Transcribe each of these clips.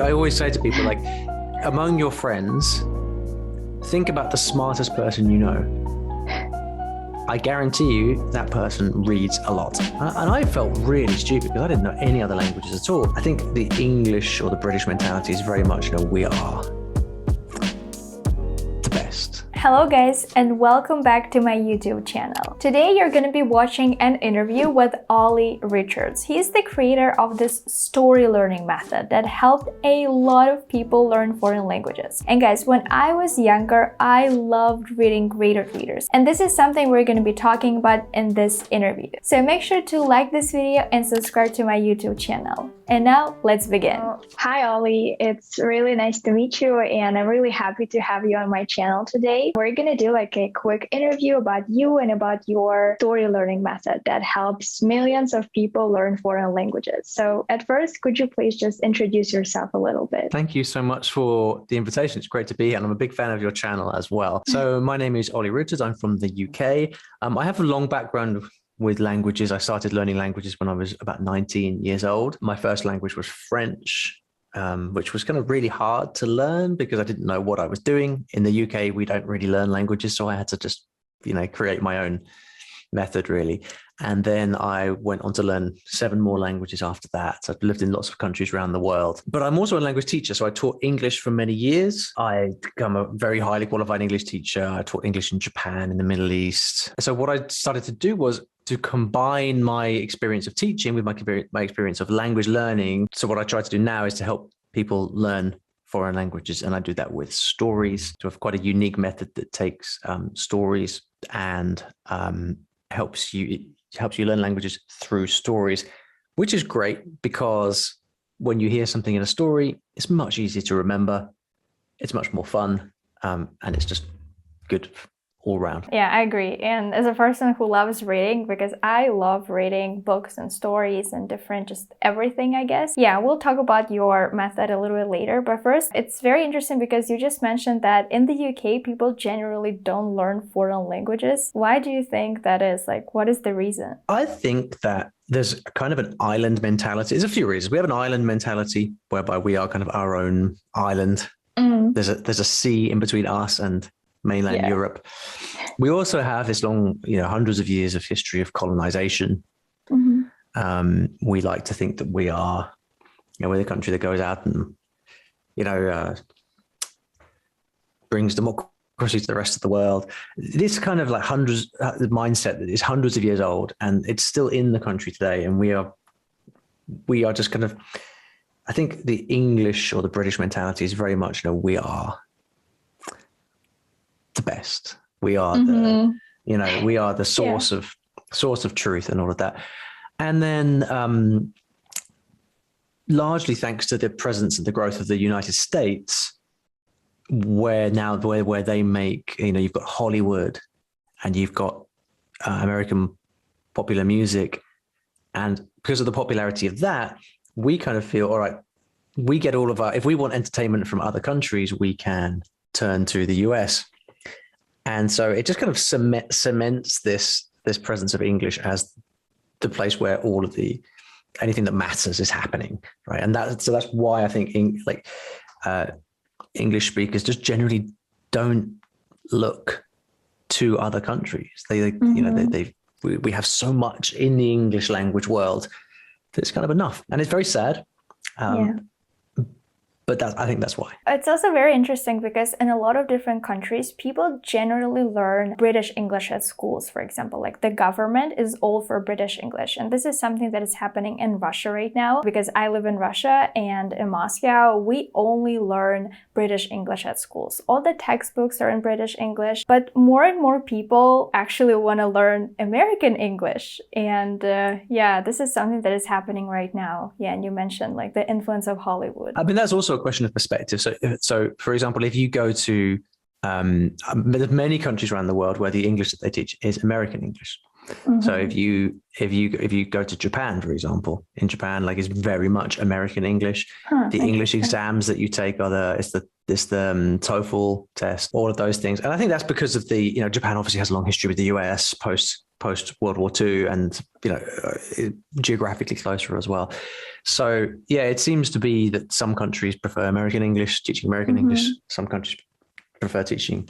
I always say to people, like, among your friends, think about the smartest person you know. I guarantee you that person reads a lot. And I felt really stupid because I didn't know any other languages at all. I think the English or the British mentality is very much, we are the best. Hello guys, and welcome back to my YouTube channel. Today you're going to be watching an interview with Olly Richards. He's the creator of this story learning method that helped a lot of people learn foreign languages. And guys, when I was younger, I loved reading greater readers. And this is something we're going to be talking about in this interview. So make sure to like this video and subscribe to my YouTube channel. And now let's begin. Hi Olly, it's really nice to meet you and I'm really happy to have you on my channel today. We're gonna do like a quick interview about you and about your story learning method that helps millions of people learn foreign languages. So at first, could you please just introduce yourself a little bit? Thank you so much for the invitation. It's great to be here, and I'm a big fan of your channel as well. So my name is Olly Richards. I'm from the UK. I have a long background with languages. I started learning languages when I was about 19 years old. My first language was French, which was kind of really hard to learn because I didn't know what I was doing. In the UK, we don't really learn languages, so I had to just, create my own method really. And then I went on to learn 7 more languages after that. So I've lived in lots of countries around the world. But I'm also a language teacher, so I taught English for many years. I become a very highly qualified English teacher. I taught English in Japan, in the Middle East. So what I started to do was to combine my experience of teaching with my experience of language learning. So what I try to do now is to help people learn foreign languages, and I do that with stories. So I have quite a unique method that takes stories and helps you learn languages through stories, which is great because when you hear something in a story, it's much easier to remember. It's much more fun, and it's just good all around. Yeah, I agree. And as a person who loves reading, because I love reading books and stories and different, just everything, I guess. Yeah, we'll talk about your method a little bit later. But first, it's very interesting because you just mentioned that in the UK, people generally don't learn foreign languages. Why do you think that is? Like, what is the reason? I think that there's kind of an island mentality. There's a few reasons. We have an island mentality whereby we are kind of our own island. There's a sea in between us and mainland Europe. We also have this long, hundreds of years of history of colonization. We like to think that we are, we're the country that goes out and, brings democracy to the rest of the world. This kind of like the mindset that is hundreds of years old, and it's still in the country today. And we are just kind of, I think the English or the British mentality is very much, we are the best. We are the, we are the source of truth and all of that. And then largely thanks to the presence and the growth of the United States, where they make, you've got Hollywood and you've got American popular music. And because of the popularity of that, we kind of feel, all right, we get all of if we want entertainment from other countries, we can turn to the US. And so it just kind of cements this presence of English as the place where all of anything that matters is happening, right? And that's why I think English speakers just generally don't look to other countries. We have so much in the English language world that it's kind of enough, and it's very sad. But I think that's why. It's also very interesting because in a lot of different countries, people generally learn British English at schools, for example. Like the government is all for British English. And this is something that is happening in Russia right now because I live in Russia, and in Moscow, we only learn British English at schools. All the textbooks are in British English, but more and more people actually want to learn American English. And this is something that is happening right now. Yeah, and you mentioned like the influence of Hollywood. I mean, that's also a question of perspective. So for example, if you go to there's many countries around the world where the English that they teach is American English. So if you go to Japan, for example, in Japan, like, it's very much American English. The English exams that you take are the TOEFL test, all of those things. And I think that's because of Japan obviously has a long history with the US post World War II, and geographically closer as well. So yeah, it seems to be that some countries prefer American English, teaching American English. Some countries prefer teaching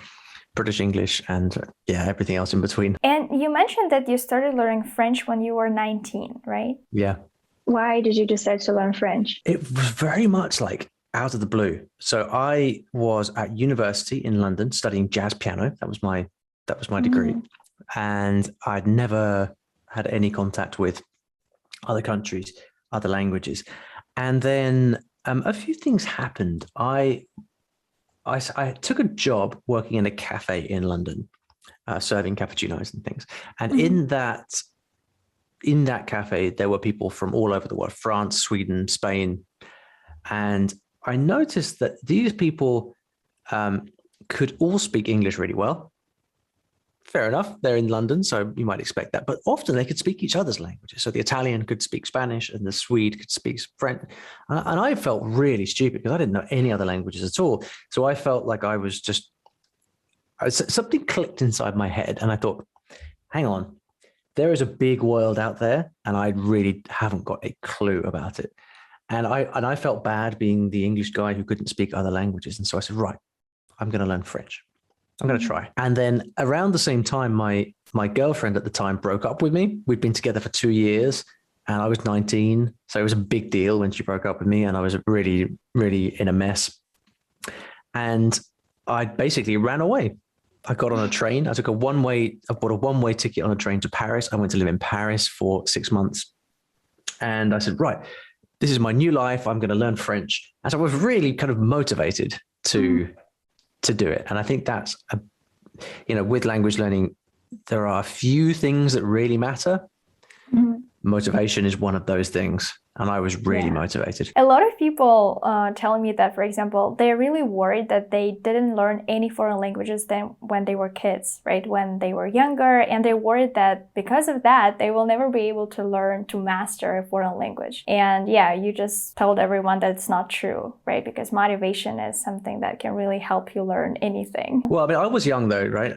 British English, and everything else in between. And you mentioned that you started learning French when you were 19, right? Yeah. Why did you decide to learn French? It was very much like out of the blue. So I was at university in London studying jazz piano. That was my degree. And I'd never had any contact with other countries, other languages. And then a few things happened. I took a job working in a cafe in London, serving cappuccinos and things. And in that cafe, there were people from all over the world, France, Sweden, Spain. And I noticed that these people could all speak English really well. Fair enough, they're in London, so you might expect that. But often they could speak each other's languages. So the Italian could speak Spanish and the Swede could speak French. And I felt really stupid because I didn't know any other languages at all. So I felt like I was something clicked inside my head. And I thought, hang on, there is a big world out there and I really haven't got a clue about it. And I felt bad being the English guy who couldn't speak other languages. And so I said, right, I'm going to learn French. I'm going to try. And then around the same time, my girlfriend at the time broke up with me. We'd been together for 2 years and I was 19. So it was a big deal when she broke up with me and I was really, really in a mess. And I basically ran away. I got on a train. I bought a one-way ticket on a train to Paris. I went to live in Paris for 6 months. And I said, right, this is my new life. I'm going to learn French. And so I was really kind of motivated to do it. And I think that's, with language learning, there are a few things that really matter. Motivation is one of those things. And I was really motivated. A lot of people telling me that, for example, they're really worried that they didn't learn any foreign languages then when they were kids, right? When they were younger. And they're worried that because of that, they will never be able to learn to master a foreign language. And you just told everyone that it's not true, right? Because motivation is something that can really help you learn anything. Well, I mean, I was young though, right?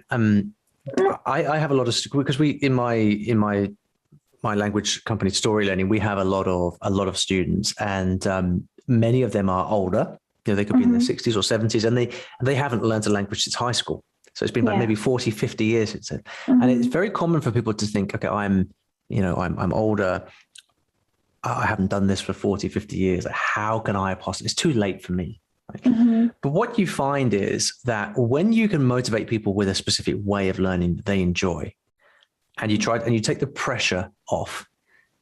I have a lot of, because in my language company, Story Learning, we have a lot of students, and many of them are older. They could be in their 60s or 70s, and they haven't learned a language since high school. So it's been about maybe 40, 50 years since it. And it's very common for people to think, okay, I'm older. I haven't done this for 40, 50 years. How can I possibly? It's too late for me. Right? But what you find is that when you can motivate people with a specific way of learning that they enjoy, and you take the pressure off,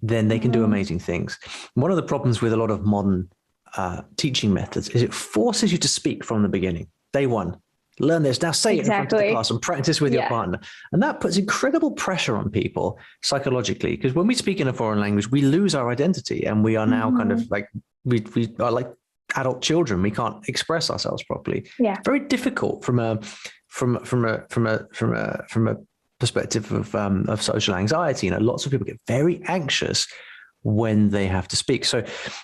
then they can do amazing things. One of the problems with a lot of modern teaching methods is it forces you to speak from the beginning. Day one, learn this, now say it in front of the class and practice with your partner. And that puts incredible pressure on people psychologically, because when we speak in a foreign language, we lose our identity and we are now kind of like, we are like adult children. We can't express ourselves properly. Yeah. Very difficult from a perspective of social anxiety. Lots of people get very anxious when they have to speak. So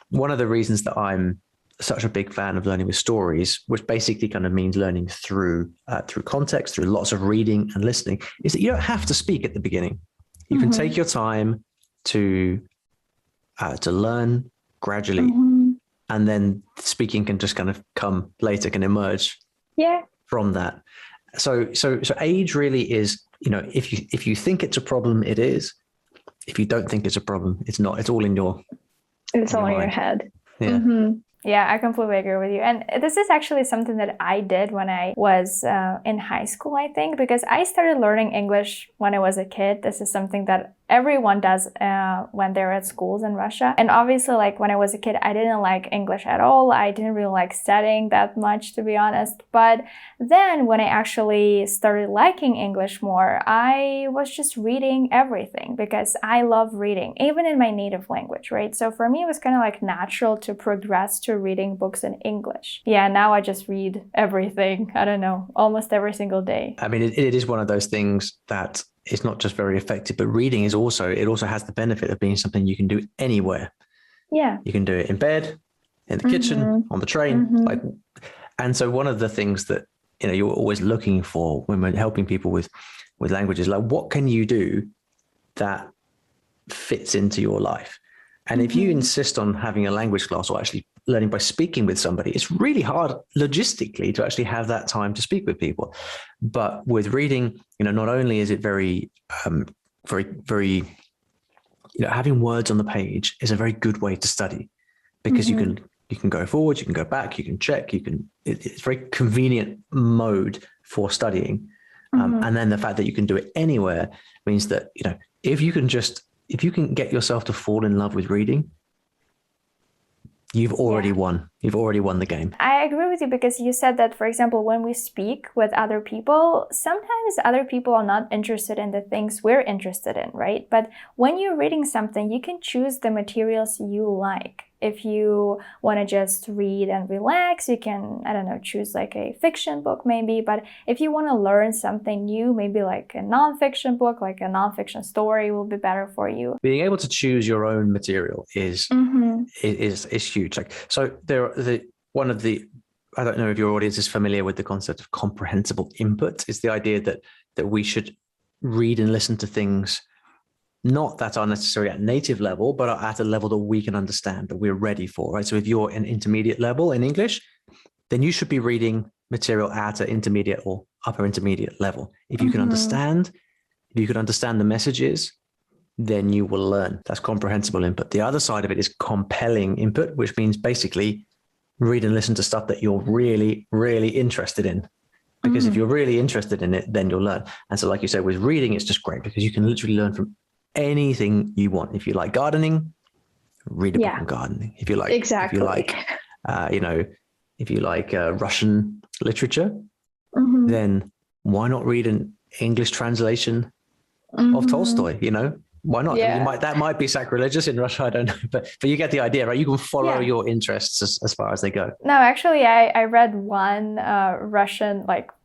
one of the reasons that I'm such a big fan of learning with stories, which basically kind of means learning through context, through lots of reading and listening, is that you don't have to speak at the beginning. You can take your time to learn gradually, and then speaking can just kind of come later, can emerge from that. So age really is, if you think it's a problem, it is. If you don't think it's a problem, it's not. It's all in your head. Yeah. Yeah, I completely agree with you. And this is actually something that I did when I was in high school, I think, because I started learning English when I was a kid. This is something that everyone does when they're at schools in Russia. And obviously, like when I was a kid, I didn't like English at all. I didn't really like studying that much, to be honest. But then when I actually started liking English more, I was just reading everything because I love reading, even in my native language, right? So for me, it was kind of like natural to progress to reading books in English. Yeah, now I just read everything. I don't know, almost every single day. I mean, it is one of those things that it's not just very effective, but reading is also, it also has the benefit of being something you can do anywhere. Yeah. You can do it in bed, in the kitchen, on the train, like, and so one of the things that, you know, you're always looking for when we're helping people with languages, like what can you do that fits into your life? And if you insist on having a language class or actually learning by speaking with somebody, it's really hard logistically to actually have that time to speak with people. But with reading, you know, not only is it very, very, you know, having words on the page is a very good way to study, because you can go forward, you can go back, you can check, it's a very convenient mode for studying. And then the fact that you can do it anywhere means that, you know, if you can get yourself to fall in love with reading, you've already won. You've already won the game. I agree with you, because you said that, for example, when we speak with other people, sometimes other people are not interested in the things we're interested in, right? But when you're reading something, you can choose the materials you like. If you want to just read and relax, you can, I don't know, choose like a fiction book maybe. But if you want to learn something new, maybe like a nonfiction book, like a nonfiction story will be better for you. Being able to choose your own material is huge. Like, so one of the, I don't know if your audience is familiar with the concept of comprehensible input. It's the idea that we should read and listen to things not that are necessarily at native level, but are at a level that we can understand, that we're ready for, right? So if you're an intermediate level in English, then you should be reading material at an intermediate or upper intermediate level. If you can understand, the messages, then you will learn. That's comprehensible input. The other side of it is compelling input, which means basically read and listen to stuff that you're really, really interested in. Because if you're really interested in it, then you'll learn. And so like you said, with reading, it's just great because you can literally learn from anything you want. If you like gardening, read a book on gardening. If you like, if you like Russian literature, then why not read an English translation of Tolstoy? You know, why not? Yeah. I mean, that might be sacrilegious in Russia, I don't know, but you get the idea, right? You can follow your interests as far as they go. No, actually, I read one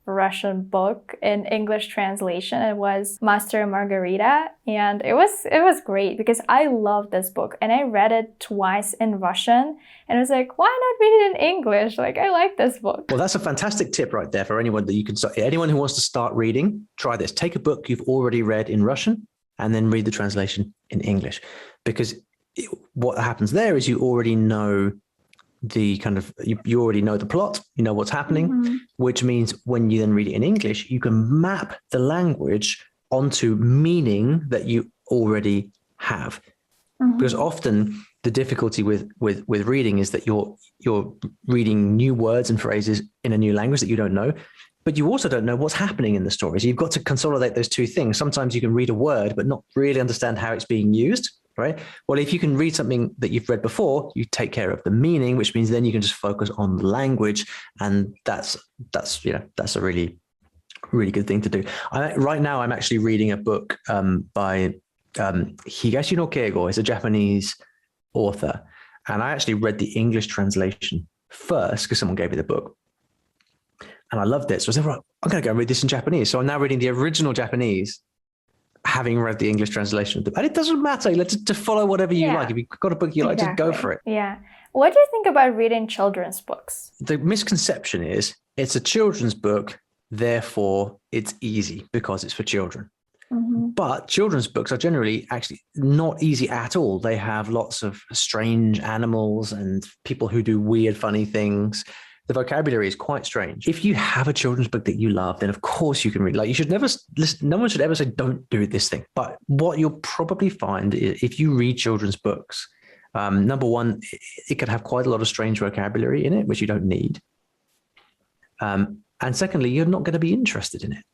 Russian book in English translation. It was Master and Margarita, and it was great because I loved this book, and I read it twice in Russian, and I was like, why not read it in English? Like, I like this book. Well, that's a fantastic tip right there for anyone that you can start. Anyone who wants to start reading, try this. Take a book you've already read in Russian and then read the translation in English, because what happens there is you already know the kind of, you already know the plot, you know what's happening, which means when you then read it in English, you can map the language onto meaning that you already have. Because often the difficulty with reading is that you're reading new words and phrases in a new language that you don't know, but you also don't know what's happening in the story. So you've got to consolidate those two things. Sometimes you can read a word, but not really understand how it's being used. Right. Well, if you can read something that you've read before, you take care of the meaning, which means then you can just focus on the language. And that's a really, really good thing to do. Right now, I'm actually reading a book by Higashi no Keigo. He's a Japanese author. And I actually read the English translation first because someone gave me the book. And I loved it. So I said, right, I'm going to go and read this in Japanese. So I'm now reading the original Japanese, having read the English translation of the book. And it doesn't matter. Let's to follow whatever you like. If you've got a book you like, just go for it. Yeah. What do you think about reading children's books? The misconception is it's a children's book, therefore it's easy because it's for children. But children's books are generally actually not easy at all. They have lots of strange animals and people who do weird, funny things. The vocabulary is quite strange. If you have a children's book that you love, then of course you can read. Like, you should never listen. No one should ever say, don't do this thing. But what you'll probably find is if you read children's books, number one, it can have quite a lot of strange vocabulary in it, which you don't need. And secondly, you're not going to be interested in it.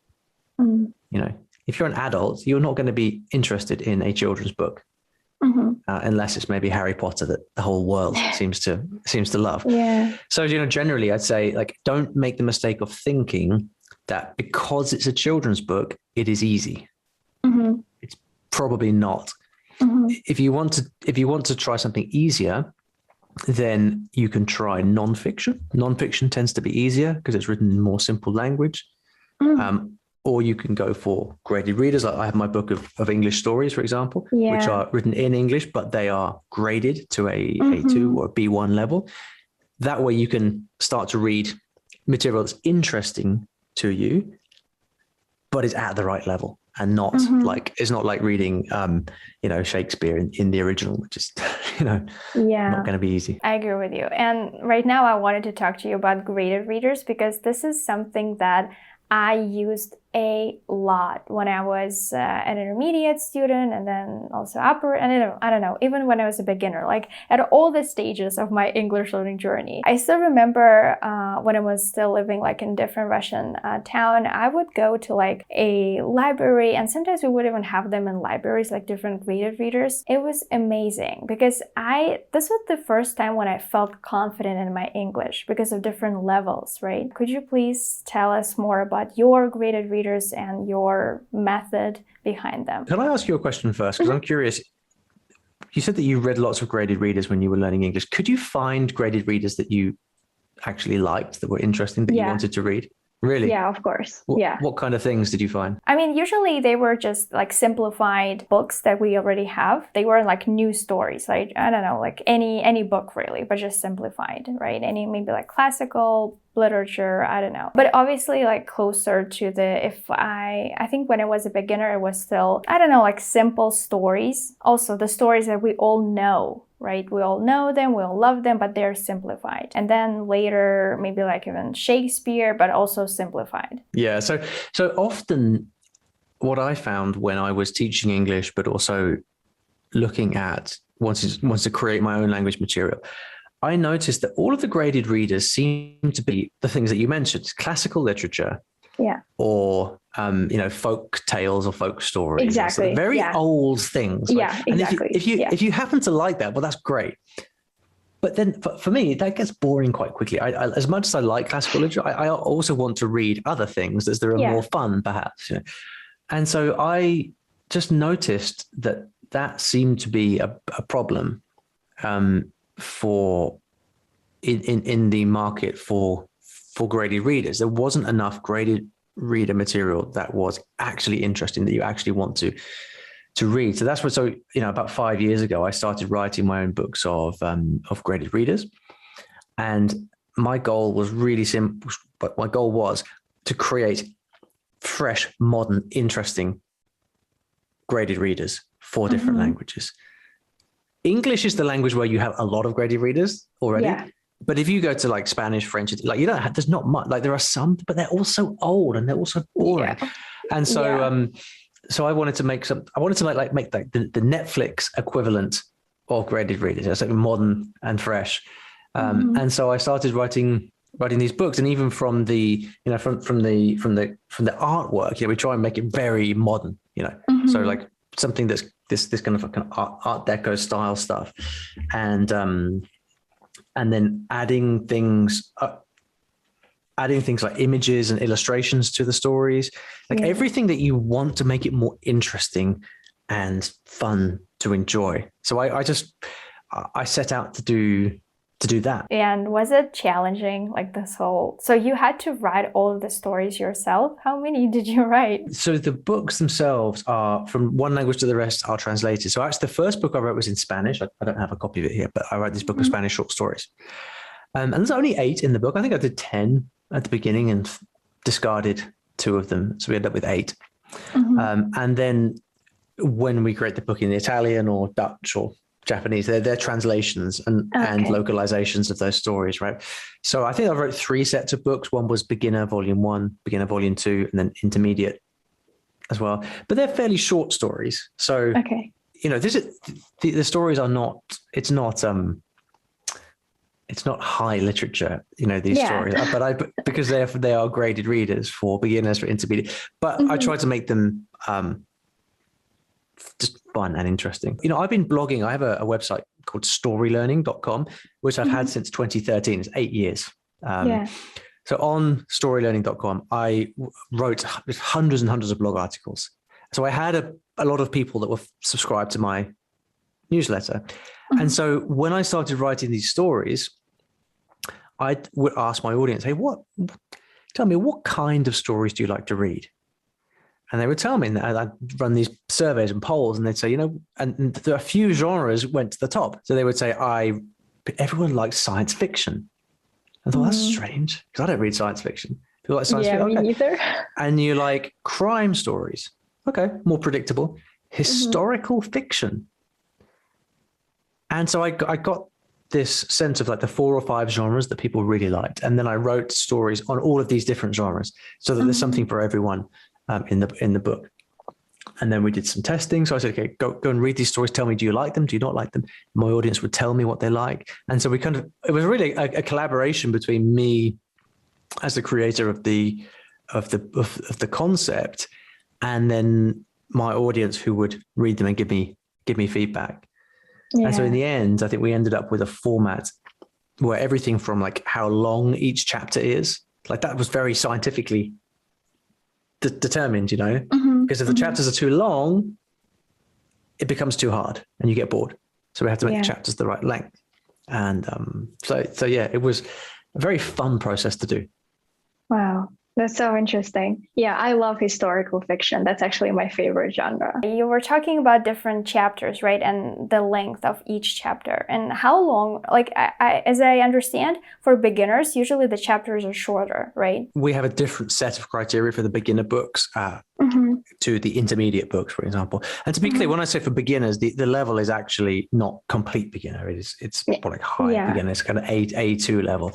You know, if you're an adult, you're not going to be interested in a children's book. Unless it's maybe Harry Potter that the whole world seems to love. Yeah. So, you know, generally I'd say, like, don't make the mistake of thinking that because it's a children's book, it is easy. It's probably not. If you want to try something easier, then you can try nonfiction. Nonfiction tends to be easier because it's written in more simple language. or you can go for graded readers. Like I have my book of English stories, for example, Yeah. which are written in English, but they are graded to a A2 or a B1 level. That way you can start to read material that's interesting to you, but is at the right level and not like, it's not like reading, Shakespeare in the original, which is, not going to be easy. I agree with you. And right now I wanted to talk to you about graded readers, because this is something that I used a lot when I was an intermediate student, and then also upper, and I don't know, even when I was a beginner, like at all the stages of my English learning journey. I still remember when I was still living like in different Russian town, I would go to like a library, and sometimes we would even have them in libraries, like different graded readers. It was amazing because this was the first time when I felt confident in my English because of different levels, right? Could you please tell us more about your graded readers and your method behind them? Can I ask you a question first? Because I'm curious. You said that you read lots of graded readers when you were learning English. Could you find graded readers that you actually liked, that were interesting, that you wanted to read? Really? Yeah, of course. What kind of things did you find? I mean, usually they were just like simplified books that we already have. They weren't like new stories, like, I don't know, like any book really, but just simplified, right? Any maybe like classical literature, I don't know. But obviously like closer to I think when I was a beginner, it was still, I don't know, like simple stories. Also the stories that we all know, right? We all know them, we all love them, but they're simplified. And then later, maybe like even Shakespeare, but also simplified. Yeah. So often what I found when I was teaching English, but also looking at wants to create my own language material, I noticed that all of the graded readers seem to be the things that you mentioned: classical literature, or folk tales or folk stories, exactly, very old things. Yeah, exactly. And if you happen to like that, well, that's great. But then for me, that gets boring quite quickly. I as much as I like classical literature, I also want to read other things that are more fun, perhaps. And so I just noticed that seemed to be a problem for in the market for graded readers. There wasn't enough graded reader material that was actually interesting, that you actually want to read. So that's what. So about 5 years ago, I started writing my own books of graded readers, and my goal was really simple. But my goal was to create fresh, modern, interesting graded readers for different languages. English is the language where you have a lot of graded readers already. Yeah. But if you go to like Spanish, French, like there's not much. Like there are some, but they're all so old and they're all so boring. Yeah. And so, so I wanted to make make the Netflix equivalent of graded readers. It's like modern and fresh. And so I started writing these books, and even from the from the artwork, we try and make it very modern. So like something that's this kind of art deco style stuff, and then adding things like images and illustrations to the stories, like everything that you want to make it more interesting and fun to enjoy. So I set out to do that. And was it challenging, like this whole, so you had to write all of the stories yourself? How many did you write? So the books themselves are from one language to the rest are translated. So actually the first book I wrote was in Spanish. I don't have a copy of it here, but I wrote this book of Spanish short stories. And there's only 8 in the book. I think I did 10 at the beginning and discarded 2 of them. So we ended up with 8. And then when we create the book in Italian or Dutch or Japanese, they're translations and localizations of those stories, right? So I think I wrote 3 sets of books. One was beginner volume 1, beginner volume 2, and then intermediate as well. But they're fairly short stories. So this is the stories are not. It's not high literature, these stories. But because they are graded readers for beginners, for intermediate. But I try to make them just fun and interesting. I've been blogging. I have a website called storylearning.com, which I've had since 2013. It's 8 years. So on storylearning.com, I wrote hundreds and hundreds of blog articles. So I had a lot of people that were subscribed to my newsletter. And so when I started writing these stories, I would ask my audience, hey, tell me, what kind of stories do you like to read? And they would tell me, and I'd run these surveys and polls, and they'd say, and there are a few genres went to the top. So they would say, everyone likes science fiction. I thought, that's strange, because I don't read science fiction. People like science fiction? Me neither. And you like crime stories. Okay, more predictable. Historical fiction. And so I got this sense of like the 4 or 5 genres that people really liked. And then I wrote stories on all of these different genres so that there's something for everyone in the book. And then we did some testing. So I said, okay, go and read these stories. Tell me, do you like them? Do you not like them? My audience would tell me what they like. And so it was really a collaboration between me as the creator of the concept, and then my audience who would read them and give me feedback. And so in the end, I think we ended up with a format where everything from like how long each chapter is, like that was very scientifically determined, because if the chapters are too long, it becomes too hard and you get bored. So we have to make the chapters the right length. And so yeah, it was a very fun process to do. Wow. That's so interesting. Yeah, I love historical fiction. That's actually my favorite genre. You were talking about different chapters, right? And the length of each chapter. And how long, like, as I understand, for beginners, usually the chapters are shorter, right? We have a different set of criteria for the beginner books to the intermediate books, for example. And to be clear, when I say for beginners, the level is actually not complete beginner. It's more like high beginner. It's kind of A2 level.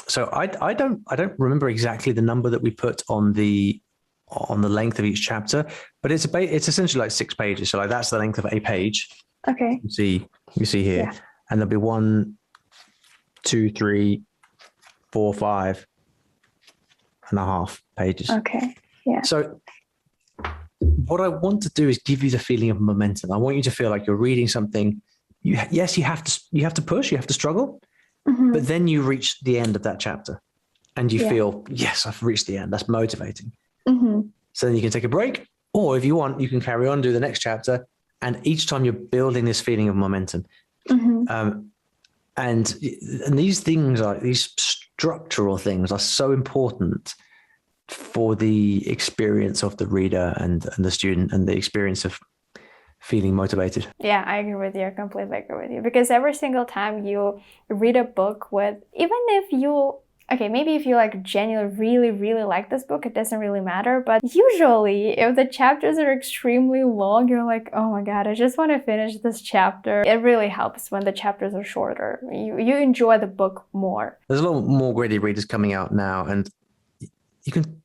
So I don't remember exactly the number that we put on the length of each chapter, but it's essentially like 6 pages. So like that's the length of a page. Okay. You see here, and there'll be 1, 2, 3, 4, 5 and a half pages. Okay. Yeah. So what I want to do is give you the feeling of momentum. I want you to feel like you're reading something. You have to push, you have to struggle, but then you reach the end of that chapter. And you feel, yes, I've reached the end. That's motivating. So then you can take a break, or if you want, you can carry on, do the next chapter. And each time you're building this feeling of momentum. And these structural things are so important for the experience of the reader and the student, and the experience of feeling motivated. Yeah, I agree with you. I completely agree with you. Because every single time you read a book maybe if you like genuinely really, really like this book, it doesn't really matter. But usually if the chapters are extremely long, you're like, oh my God, I just want to finish this chapter. It really helps when the chapters are shorter. You enjoy the book more. There's a lot more gritty readers coming out now, and you can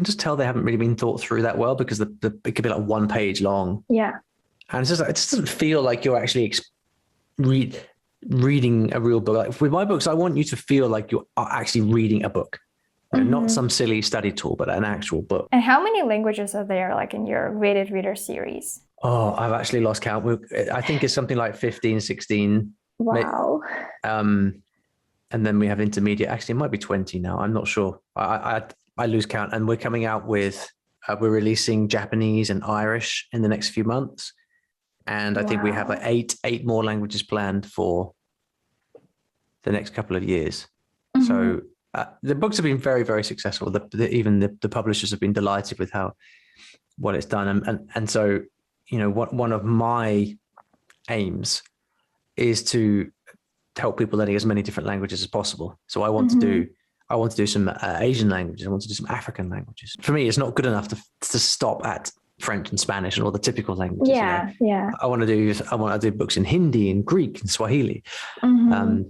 just tell they haven't really been thought through that well, because it could be like 1 page long. Yeah. And it just doesn't feel like you're actually reading a real book. Like with my books, I want you to feel like you are actually reading a book, not some silly study tool, but an actual book. And how many languages are there, like in your graded reader series? Oh, I've actually lost count. I think it's something like 15, 16. Wow. And then we have intermediate. Actually, it might be 20 now. I'm not sure. I lose count. And we're coming out with, we're releasing Japanese and Irish in the next few months. And I think we have like eight more languages planned for the next couple of years. So the books have been very, very successful. Even the publishers have been delighted with what it's done. And so, one of my aims is to help people learning as many different languages as possible. So I want to do some Asian languages. I want to do some African languages. For me, it's not good enough to stop at French and Spanish and all the typical languages. Yeah. I want to do books in Hindi and Greek and Swahili. But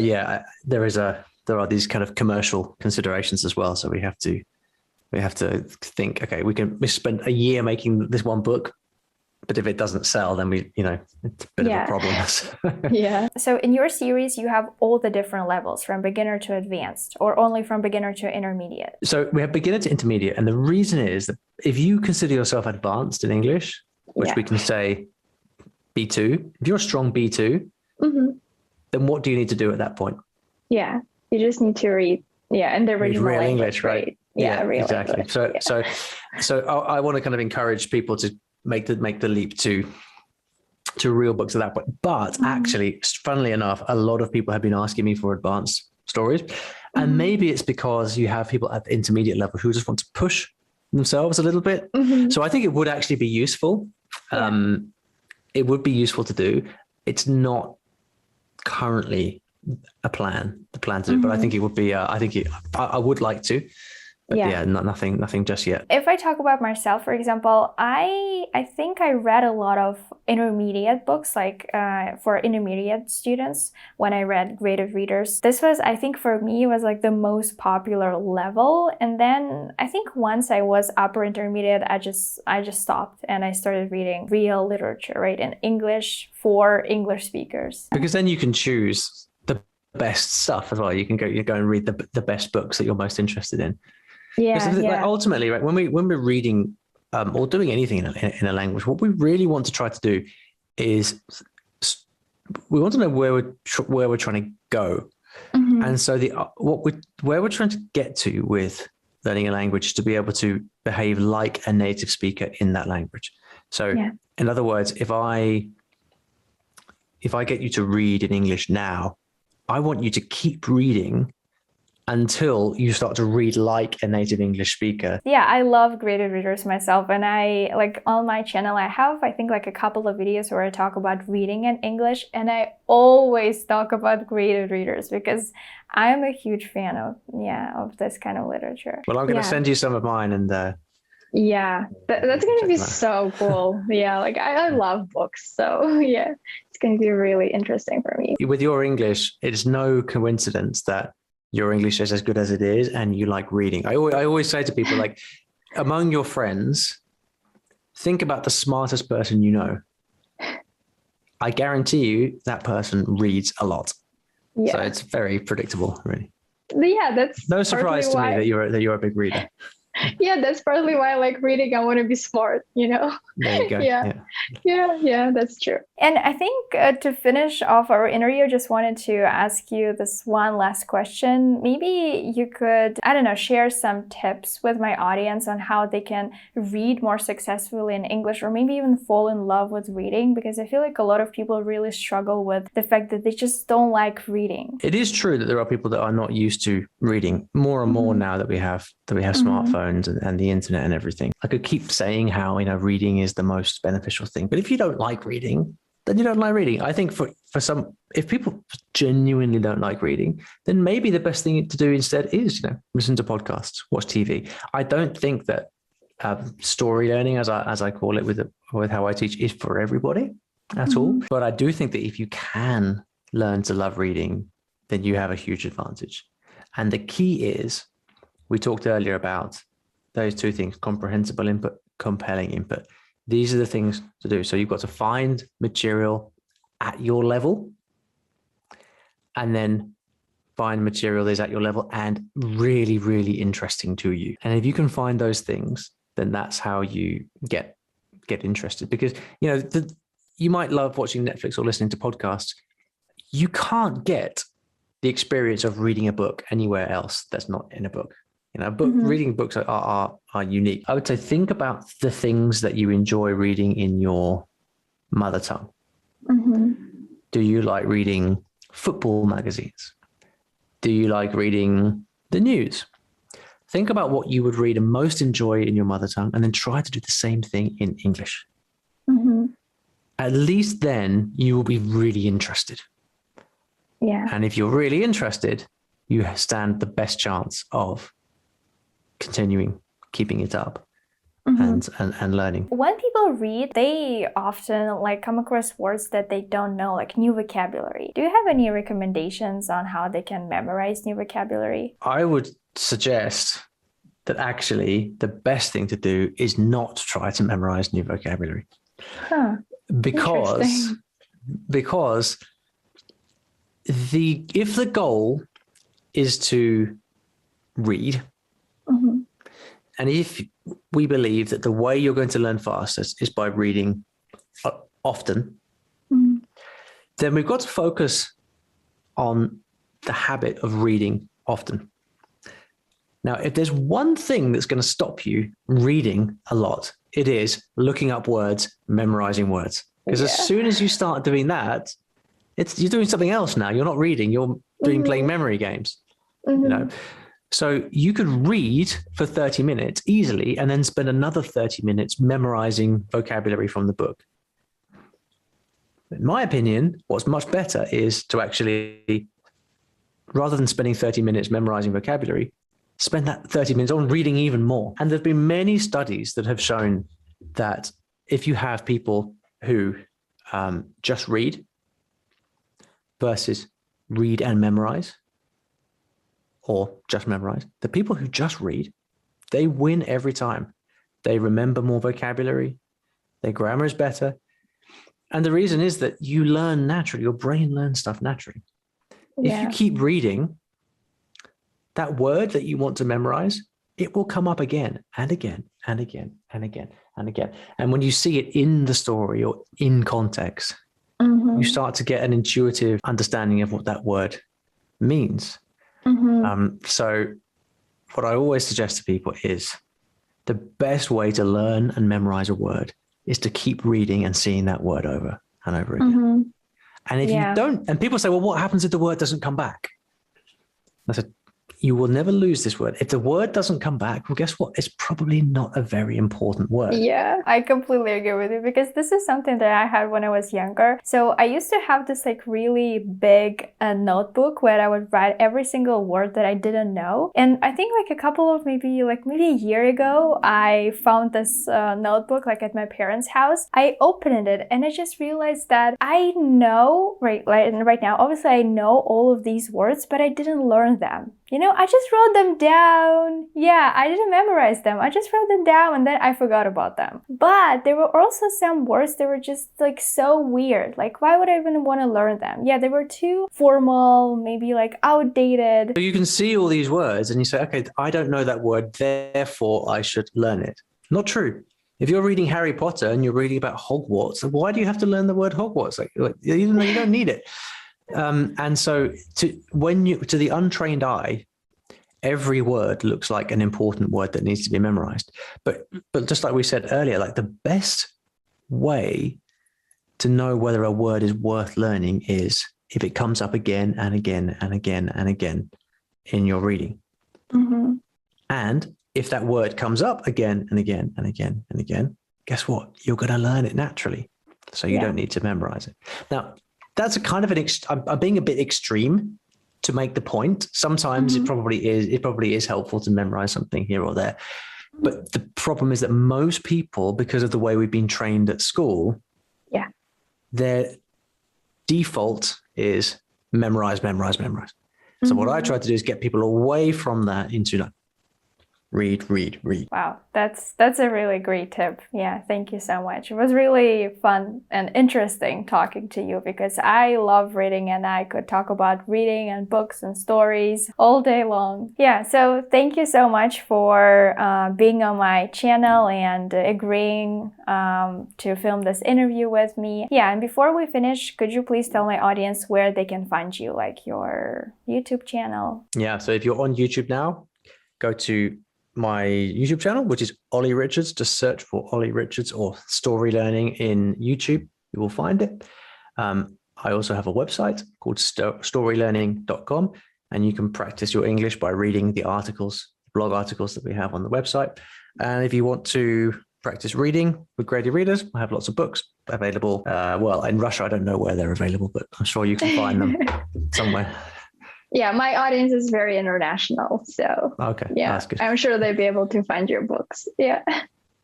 yeah, there are these kind of commercial considerations as well. So we have to think, okay, we spend a year making this one book, but if it doesn't sell, then it's a bit of a problem. Yeah. So in your series, you have all the different levels from beginner to advanced, or only from beginner to intermediate? So we have beginner to intermediate. And the reason is that if you consider yourself advanced in English, which we can say B2, if you're a strong B2, then what do you need to do at that point? Yeah. You just need to read. Yeah. And the original real English, right? Yeah, real exactly. English. So I want to kind of encourage people to make the leap to real books at that point. But actually, funnily enough, a lot of people have been asking me for advanced stories. And maybe it's because you have people at the intermediate level who just want to push themselves a little bit. So I think it would actually be useful. It would be useful to do. It's not currently the plan to do, but I think it would be, I would like to. But nothing just yet. If I talk about myself, for example, I think I read a lot of intermediate books, like for intermediate students when I read graded readers. This was, I think for me, was like the most popular level. And then I think once I was upper intermediate, I just stopped and I started reading real literature, right, in English for English speakers. Because then you can choose the best stuff as well. You can go and read the best books that you're most interested in. Like ultimately, right, when we're reading or doing anything in a language, what we really want to try to do is we want to know where we're trying to go. And so where we're trying to get to with learning a language is to be able to behave like a native speaker in that language. So in other words, if I get you to read in English now, I want you to keep reading until you start to read like a native English speaker. Yeah, I love graded readers myself. And I, like, on my channel, I have, I think, like a couple of videos where I talk about reading in English. And I always talk about graded readers because I'm a huge fan of this kind of literature. Well, I'm going to send you some of mine and that's going to be so cool. Like I love books. So it's going to be really interesting for me. With your English, it's no coincidence that your English is as good as it is and you like reading. I always say to people, like, among your friends, think about the smartest person you know. I guarantee you that person reads a lot. So it's very predictable, really. That's no surprise to me that you're a big reader. That's partly why I like reading. I want to be smart, There you go. Yeah, that's true. And I think to finish off our interview, I just wanted to ask you this one last question. Maybe you could, I don't know, share some tips with my audience on how they can read more successfully in English, or maybe even fall in love with reading, because I feel like a lot of people really struggle with the fact that they just don't like reading. It is true that there are people that are not used to reading more and more now that we have smartphones and the internet and everything. I could keep saying how, reading is the most beneficial thing, but if you don't like reading, then you don't like reading. I think for some, if people genuinely don't like reading, then maybe the best thing to do instead is, listen to podcasts, watch TV. I don't think that story learning, as I call it with how I teach, is for everybody at all. But I do think that if you can learn to love reading, then you have a huge advantage. And the key is, we talked earlier about those two things: comprehensible input, compelling input. These are the things to do. So you've got to find material at your level, and then find material that is at your level and really, really interesting to you. And if you can find those things, then that's how you get interested. Because, you might love watching Netflix or listening to podcasts. You can't get the experience of reading a book anywhere else that's not in a book. Reading books are unique. I would say think about the things that you enjoy reading in your mother tongue. Do you like reading football magazines? Do you like reading the news? Think about what you would read and most enjoy in your mother tongue, and then try to do the same thing in English. At least then you will be really interested. And if you're really interested, you stand the best chance of continuing, keeping it up, and learning. When people read, they often come across words that they don't know, like new vocabulary. Do you have any recommendations on how they can memorize new vocabulary? I would suggest that actually the best thing to do is not try to memorize new vocabulary. Because if the goal is to read, and if we believe that the way you're going to learn fastest is by reading often, then we've got to focus on the habit of reading often. Now, if there's one thing that's going to stop you reading a lot, it is looking up words, memorizing words. Because as soon as you start doing that, you're doing something else now. You're not reading, you're playing memory games. you know. So you could read for 30 minutes easily and then spend another 30 minutes memorizing vocabulary from the book. In my opinion, what's much better is to actually, rather than spending 30 minutes memorizing vocabulary, spend that 30 minutes on reading even more. And there have been many studies that have shown that if you have people who just read versus read and memorize, or just memorize, the people who just read, they win every time. They remember more vocabulary, their grammar is better. And the reason is that you learn naturally, your brain learns stuff naturally. If you keep reading, that word that you want to memorize, it will come up again and again and again and again and again. And when you see it in the story or in context, you start to get an intuitive understanding of what that word means. So what I always suggest to people is the best way to learn and memorize a word is to keep reading and seeing that word over and over again. And if you don't, and people say, well, what happens if the word doesn't come back? I said, you will never lose this word. If the word doesn't come back, well, guess what? It's probably not a very important word. Yeah, I completely agree with you because this is something that I had when I was younger. So I used to have this like really big notebook where I would write every single word that I didn't know. And I think like a couple of maybe a year ago, I found this notebook like at my parents' house. I opened it and I just realized that I know right now, obviously I know all of these words, but I didn't learn them. You know, I just wrote them down. Yeah, I didn't memorize them. I just wrote them down and then I forgot about them. But there were also some words that were just like so weird. Like, why would I even want to learn them? Yeah, they were too formal, maybe like outdated. So you can see all these words and you say, okay, I don't know that word, therefore I should learn it. Not true. If you're reading Harry Potter and you're reading about Hogwarts, why do you have to learn the word Hogwarts? Like even though you don't need it. And so to the untrained eye, every word looks like an important word that needs to be memorized. But just like we said earlier, like the best way to know whether a word is worth learning is if it comes up again and again and again and again in your reading. And if that word comes up again and again and again and again, guess what? You're going to learn it naturally. So you don't need to memorize it. Now, that's a kind of I'm being a bit extreme to make the point. Sometimes it probably is helpful to memorize something here or there. But the problem is that most people, because of the way we've been trained at school, their default is memorize. So what I try to do is get people away from that into read. Wow, that's a really great tip. Yeah, thank you so much. It was really fun and interesting talking to you because I love reading and I could talk about reading and books and stories all day long. Yeah, so thank you so much for being on my channel and agreeing to film this interview with me. Yeah, and before we finish, could you please tell my audience where they can find you, like your YouTube channel? Yeah, so if you're on YouTube now, go to my YouTube channel, which is Olly Richards. Just search for Olly Richards or Story Learning in YouTube. You will find it. I also have a website called storylearning.com, and you can practice your English by reading the blog articles that we have on the website. And if you want to practice reading with graded readers, I have lots of books available. Well, in Russia, I don't know where they're available, but I'm sure you can find them somewhere. Yeah, my audience is very international. So okay, yeah, that's good. I'm sure they'll be able to find your books. Yeah.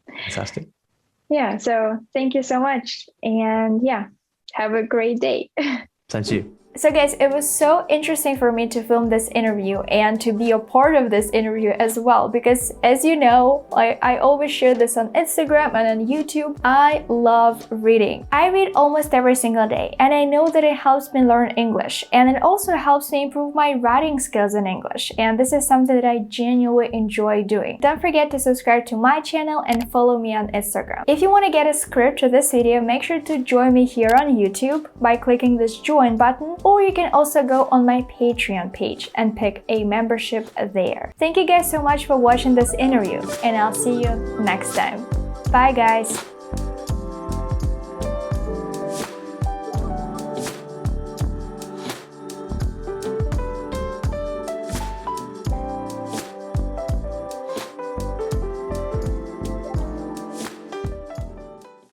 Fantastic. Yeah, so thank you so much. And yeah, have a great day. Thank you. So guys, it was so interesting for me to film this interview and to be a part of this interview as well, because as you know, I always share this on Instagram and on YouTube. I love reading. I read almost every single day, and I know that it helps me learn English, and it also helps me improve my writing skills in English, and this is something that I genuinely enjoy doing. Don't forget to subscribe to my channel and follow me on Instagram. If you want to get a script to this video, make sure to join me here on YouTube by clicking this join button, or you can also go on my Patreon page and pick a membership there. Thank you guys so much for watching this interview, and I'll see you next time. Bye guys!